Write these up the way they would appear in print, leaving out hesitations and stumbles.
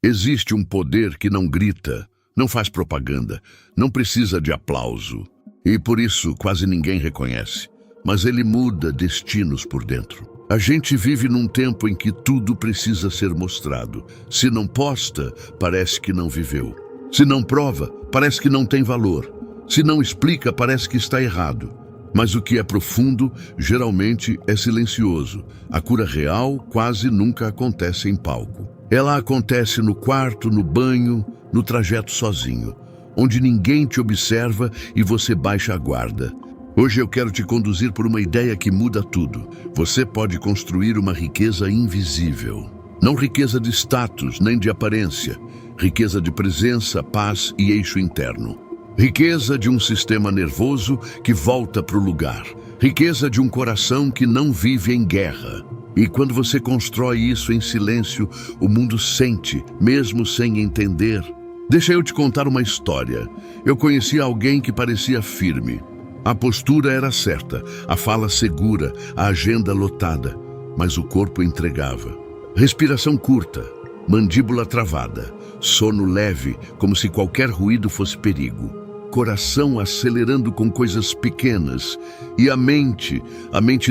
Existe um poder que não grita, não faz propaganda, não precisa de aplauso. E por isso quase ninguém reconhece. Mas ele muda destinos por dentro. A gente vive num tempo em que tudo precisa ser mostrado. Se não posta, parece que não viveu. Se não prova, parece que não tem valor. Se não explica, parece que está errado. Mas o que é profundo, geralmente é silencioso. A cura real quase nunca acontece em palco. Ela acontece no quarto, no banho, no trajeto sozinho, onde ninguém te observa e você baixa a guarda. Hoje eu quero te conduzir por uma ideia que muda tudo. Você pode construir uma riqueza invisível. Não riqueza de status, nem de aparência. Riqueza de presença, paz e eixo interno. Riqueza de um sistema nervoso que volta para o lugar. Riqueza de um coração que não vive em guerra. E quando você constrói isso em silêncio, o mundo sente, mesmo sem entender. Deixa eu te contar uma história. Eu conheci alguém que parecia firme. A postura era certa, a fala segura, a agenda lotada, mas o corpo entregava. Respiração curta, mandíbula travada, sono leve, como se qualquer ruído fosse perigo. Coração acelerando com coisas pequenas, e a mente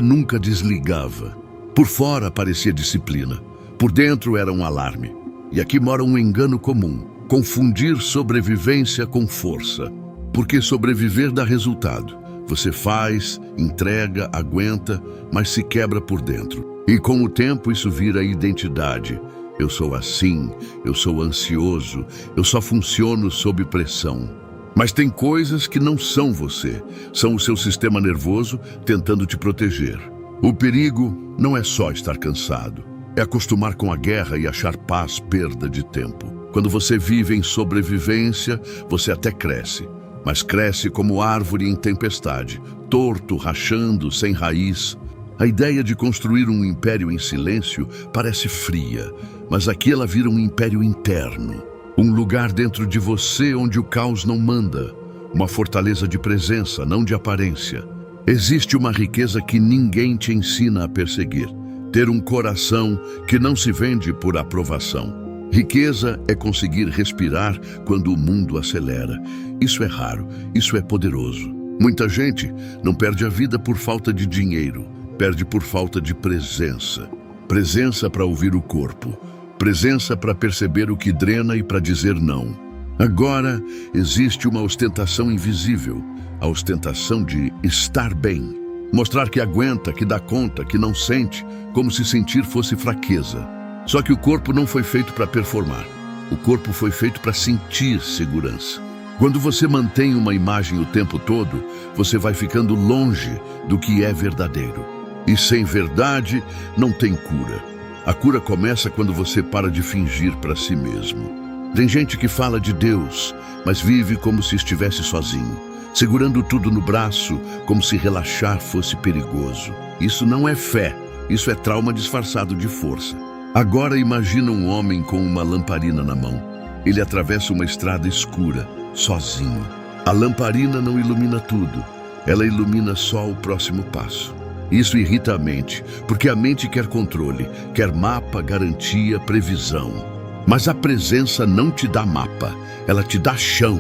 nunca desligava. Por fora parecia disciplina, por dentro era um alarme. E aqui mora um engano comum, confundir sobrevivência com força. Porque sobreviver dá resultado. Você faz, entrega, aguenta, mas se quebra por dentro. E com o tempo isso vira identidade. Eu sou assim, eu sou ansioso, eu só funciono sob pressão. Mas tem coisas que não são você, são o seu sistema nervoso tentando te proteger. O perigo não é só estar cansado, é acostumar com a guerra e achar paz perda de tempo. Quando você vive em sobrevivência, você até cresce. Mas cresce como árvore em tempestade, torto, rachando, sem raiz. A ideia de construir um império em silêncio parece fria, mas aqui ela vira um império interno. Um lugar dentro de você onde o caos não manda. Uma fortaleza de presença, não de aparência. Existe uma riqueza que ninguém te ensina a perseguir. Ter um coração que não se vende por aprovação. Riqueza é conseguir respirar quando o mundo acelera. Isso é raro, isso é poderoso. Muita gente não perde a vida por falta de dinheiro, perde por falta de presença. Presença para ouvir o corpo, presença para perceber o que drena e para dizer não. Agora existe uma ostentação invisível, a ostentação de estar bem. Mostrar que aguenta, que dá conta, que não sente, como se sentir fosse fraqueza. Só que o corpo não foi feito para performar. O corpo foi feito para sentir segurança. Quando você mantém uma imagem o tempo todo, você vai ficando longe do que é verdadeiro. E sem verdade, não tem cura. A cura começa quando você para de fingir para si mesmo. Tem gente que fala de Deus, mas vive como se estivesse sozinho, segurando tudo no braço, como se relaxar fosse perigoso. Isso não é fé, isso é trauma disfarçado de força. Agora imagina um homem com uma lamparina na mão. Ele atravessa uma estrada escura, sozinho. A lamparina não ilumina tudo. Ela ilumina só o próximo passo. Isso irrita a mente, porque a mente quer controle, quer mapa, garantia, previsão. Mas a presença não te dá mapa, ela te dá chão.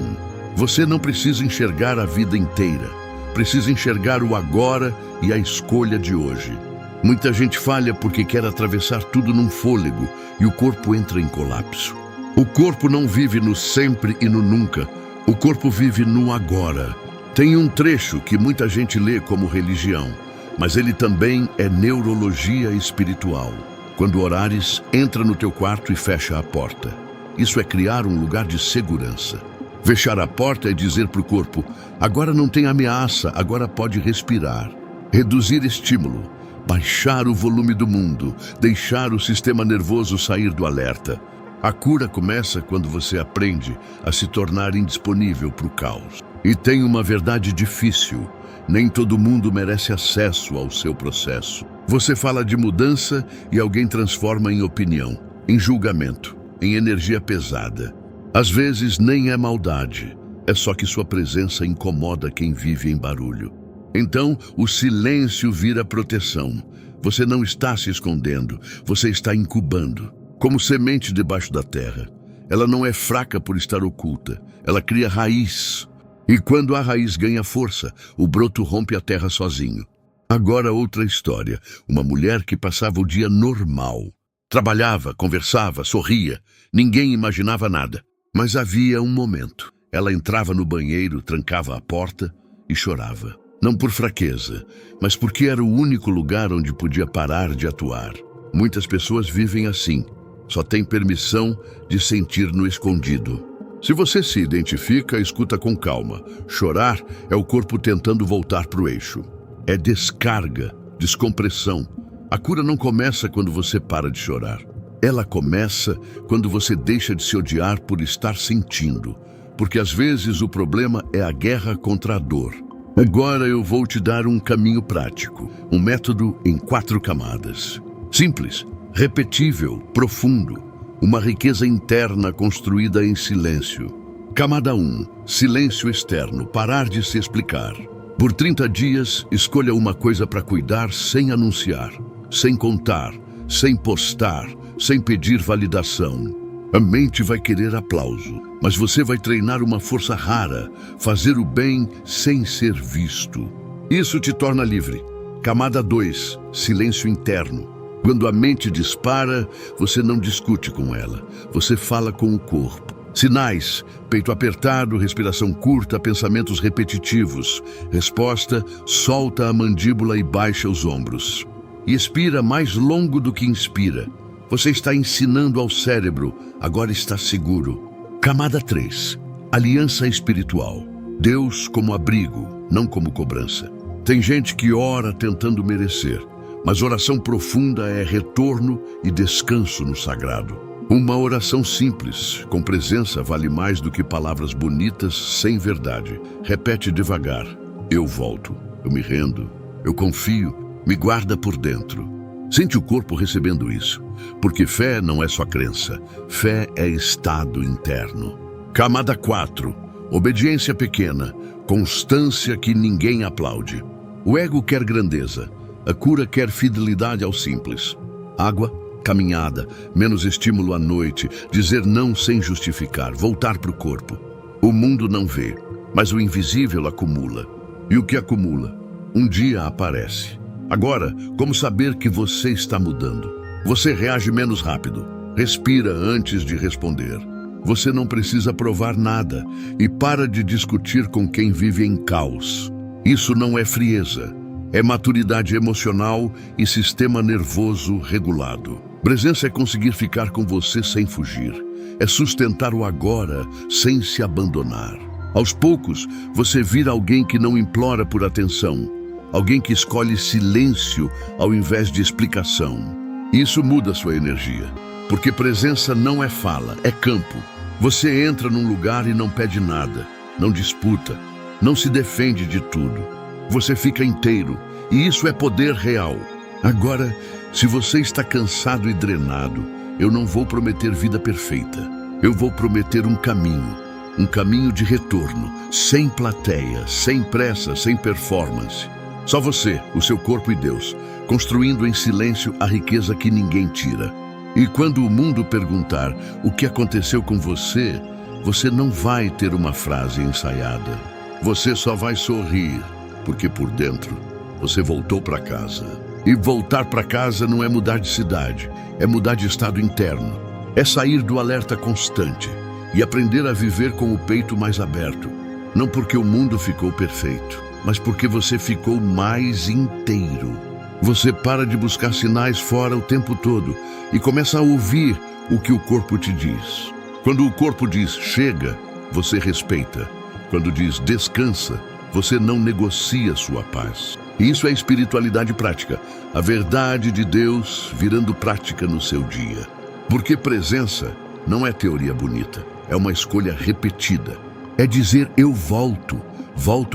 Você não precisa enxergar a vida inteira. Precisa enxergar o agora e a escolha de hoje. Muita gente falha porque quer atravessar tudo num fôlego e o corpo entra em colapso. O corpo não vive no sempre e no nunca. O corpo vive no agora. Tem um trecho que muita gente lê como religião, mas ele também é neurologia espiritual. Quando orares, entra no teu quarto e fecha a porta. Isso é criar um lugar de segurança. Fechar a porta é dizer para o corpo, agora não tem ameaça, agora pode respirar. Reduzir estímulo. Baixar o volume do mundo, deixar o sistema nervoso sair do alerta. A cura começa quando você aprende a se tornar indisponível para o caos. E tem uma verdade difícil, nem todo mundo merece acesso ao seu processo. Você fala de mudança e alguém transforma em opinião, em julgamento, em energia pesada. Às vezes nem é maldade, é só que sua presença incomoda quem vive em barulho. Então, o silêncio vira proteção. Você não está se escondendo, você está incubando, como semente debaixo da terra. Ela não é fraca por estar oculta. Ela cria raiz. E quando a raiz ganha força, o broto rompe a terra sozinho. Agora outra história. Uma mulher que passava o dia normal. Trabalhava, conversava, sorria. Ninguém imaginava nada. Mas havia um momento. Ela entrava no banheiro, trancava a porta e chorava. Não por fraqueza, mas porque era o único lugar onde podia parar de atuar. Muitas pessoas vivem assim. Só têm permissão de sentir no escondido. Se você se identifica, escuta com calma. Chorar é o corpo tentando voltar para o eixo. É descarga, descompressão. A cura não começa quando você para de chorar. Ela começa quando você deixa de se odiar por estar sentindo. Porque às vezes o problema é a guerra contra a dor. Agora eu vou te dar um caminho prático. Um método em 4 camadas. Simples, repetível, profundo. Uma riqueza interna construída em silêncio. Camada 1. Silêncio externo. Parar de se explicar. Por 30 dias, escolha uma coisa para cuidar sem anunciar, sem contar, sem postar, sem pedir validação. A mente vai querer aplauso, mas você vai treinar uma força rara, fazer o bem sem ser visto. Isso te torna livre. Camada 2. Silêncio interno. Quando a mente dispara, você não discute com ela. Você fala com o corpo. Sinais: peito apertado, respiração curta, pensamentos repetitivos. Resposta: solta a mandíbula e baixa os ombros. E expira mais longo do que inspira. Você está ensinando ao cérebro, agora está seguro. Camada 3. Aliança espiritual. Deus como abrigo, não como cobrança. Tem gente que ora tentando merecer, mas oração profunda é retorno e descanso no sagrado. Uma oração simples, com presença, vale mais do que palavras bonitas sem verdade. Repete devagar: eu volto, eu me rendo, eu confio, me guarda por dentro. Sente o corpo recebendo isso, porque fé não é só crença, fé é estado interno. Camada 4. Obediência pequena, constância que ninguém aplaude. O ego quer grandeza, a cura quer fidelidade ao simples. Água, caminhada, menos estímulo à noite, dizer não sem justificar, voltar para o corpo. O mundo não vê, mas o invisível acumula. E o que acumula, um dia aparece. Agora, como saber que você está mudando? Você reage menos rápido, respira antes de responder. Você não precisa provar nada e para de discutir com quem vive em caos. Isso não é frieza, é maturidade emocional e sistema nervoso regulado. Presença é conseguir ficar com você sem fugir. É sustentar o agora sem se abandonar. Aos poucos, você vira alguém que não implora por atenção. Alguém que escolhe silêncio ao invés de explicação. Isso muda sua energia. Porque presença não é fala, é campo. Você entra num lugar e não pede nada. Não disputa. Não se defende de tudo. Você fica inteiro. E isso é poder real. Agora, se você está cansado e drenado, eu não vou prometer vida perfeita. Eu vou prometer um caminho de retorno, sem plateia, sem pressa, sem performance. Só você, o seu corpo e Deus, construindo em silêncio a riqueza que ninguém tira. E quando o mundo perguntar o que aconteceu com você, você não vai ter uma frase ensaiada. Você só vai sorrir, porque por dentro você voltou para casa. E voltar para casa não é mudar de cidade, é mudar de estado interno. É sair do alerta constante e aprender a viver com o peito mais aberto. Não porque o mundo ficou perfeito, mas porque você ficou mais inteiro. Você para de buscar sinais fora o tempo todo e começa a ouvir o que o corpo te diz. Quando o corpo diz chega, você respeita. Quando diz descansa, você não negocia sua paz. E isso é espiritualidade prática, a verdade de Deus virando prática no seu dia. Porque presença não é teoria bonita, é uma escolha repetida. É dizer eu volto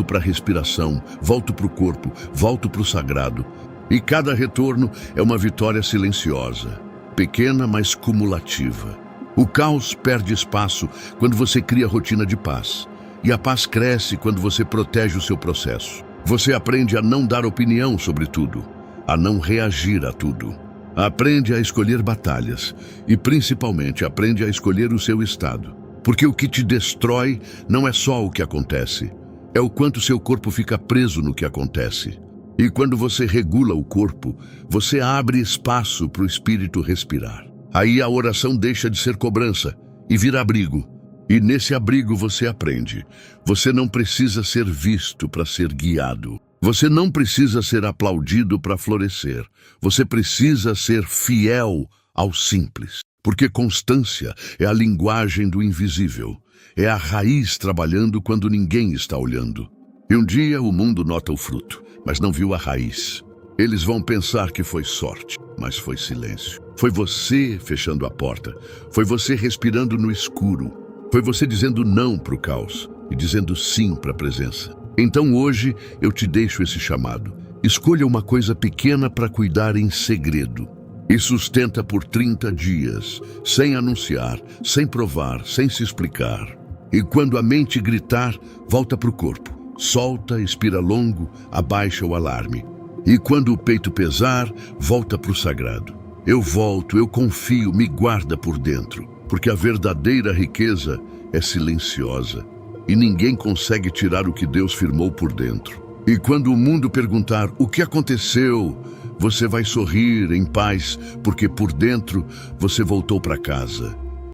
para a respiração, volto para o corpo, volto para o sagrado. E cada retorno é uma vitória silenciosa, pequena mas cumulativa. O caos perde espaço quando você cria rotina de paz. E a paz cresce quando você protege o seu processo. Você aprende a não dar opinião sobre tudo, a não reagir a tudo, Aprende a escolher batalhas e, principalmente, aprende a escolher o seu estado. Porque o que te destrói não é só o que acontece, é o quanto seu corpo fica preso no que acontece. E quando você regula o corpo, você abre espaço para o espírito respirar. Aí a oração deixa de ser cobrança e vira abrigo. E nesse abrigo você aprende. Você não precisa ser visto para ser guiado. Você não precisa ser aplaudido para florescer. Você precisa ser fiel ao simples. Porque constância é a linguagem do invisível. É a raiz trabalhando quando ninguém está olhando. E um dia o mundo nota o fruto, mas não viu a raiz. Eles vão pensar que foi sorte, mas foi silêncio. Foi você fechando a porta. Foi você respirando no escuro. Foi você dizendo não para o caos e dizendo sim para a presença. Então hoje eu te deixo esse chamado. Escolha uma coisa pequena para cuidar em segredo. E sustenta por 30 dias, sem anunciar, sem provar, sem se explicar. E quando a mente gritar, volta para o corpo. Solta, expira longo, abaixa o alarme. E quando o peito pesar, volta para o sagrado. Eu volto, eu confio, me guarda por dentro. Porque a verdadeira riqueza é silenciosa. E ninguém consegue tirar o que Deus firmou por dentro. E quando o mundo perguntar o que aconteceu, você vai sorrir em paz, porque por dentro você voltou para casa.